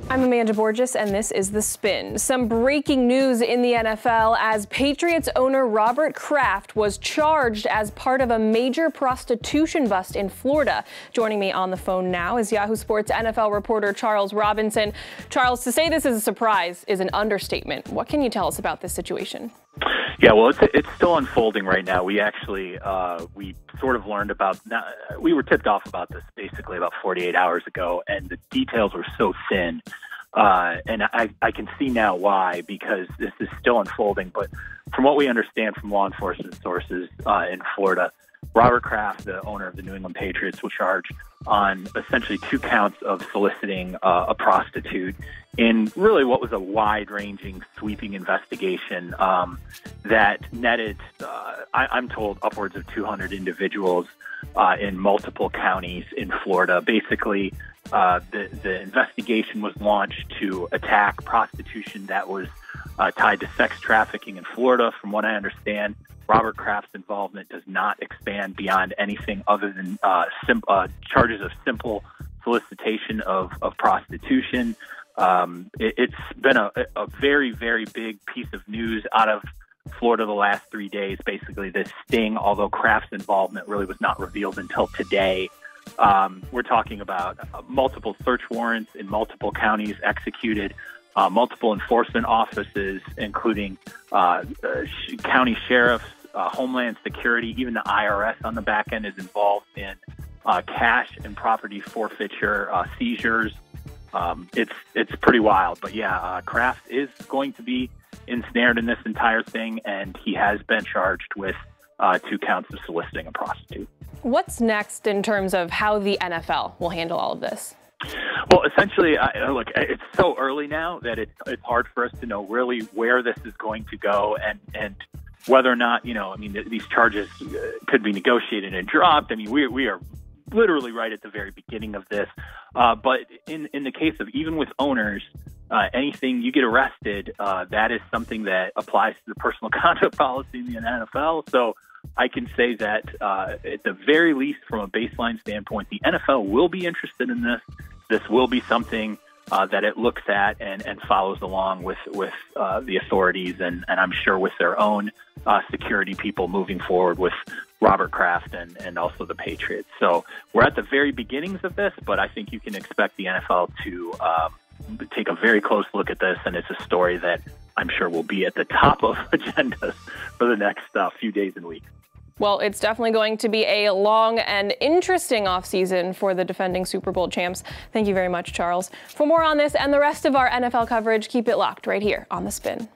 I'm Amanda Borges, and this is The Spin. Some breaking news in the NFL as Patriots owner Robert Kraft was charged as part of a major prostitution bust in Florida. Joining me on the phone now is Yahoo Sports NFL reporter Charles Robinson. Charles, to say this is a surprise is an understatement. What can you tell us about this situation? Yeah, well, it's still unfolding right now. We actually we sort of learned about. We were tipped off about this basically about 48 hours ago, and the details were so thin. And I can see now why, because this is still unfolding. But from what we understand from law enforcement sources in Florida, Robert Kraft, the owner of the New England Patriots, was charged on essentially 2 counts of soliciting a prostitute in really what was a wide-ranging, sweeping investigation that netted, I'm told, upwards of 200 individuals in multiple counties in Florida. Basically, the investigation was launched to attack prostitution that was tied to sex trafficking in Florida. From what I understand, Robert Kraft's involvement does not expand beyond anything other than charges of simple solicitation of prostitution. It's been a very, very big piece of news out of Florida the last 3 days. Basically, this sting, although Kraft's involvement really was not revealed until today. We're talking about multiple search warrants in multiple counties executed, multiple enforcement offices, including county sheriffs, Homeland Security, even the IRS on the back end is involved in cash and property forfeiture, seizures. It's pretty wild. But yeah, Kraft is going to be ensnared in this entire thing, and he has been charged with 2 counts of soliciting a prostitute. What's next in terms of how the NFL will handle all of this? Well, essentially, look, it's so early now that it's hard for us to know really where this is going to go and whether or not, these charges could be negotiated and dropped. I mean, we are literally right at the very beginning of this. But in the case of even with owners, anything you get arrested, that is something that applies to the personal conduct policy in the NFL. So I can say that at the very least, from a baseline standpoint, the NFL will be interested in this. This will be something that it looks at and follows along with the authorities and I'm sure with their own security people moving forward with Robert Kraft and also the Patriots. So we're at the very beginnings of this, but I think you can expect the NFL to take a very close look at this, and it's a story that I'm sure will be at the top of agendas for the next few days and weeks. Well, it's definitely going to be a long and interesting offseason for the defending Super Bowl champs. Thank you very much, Charles. For more on this and the rest of our NFL coverage, keep it locked right here on The Spin.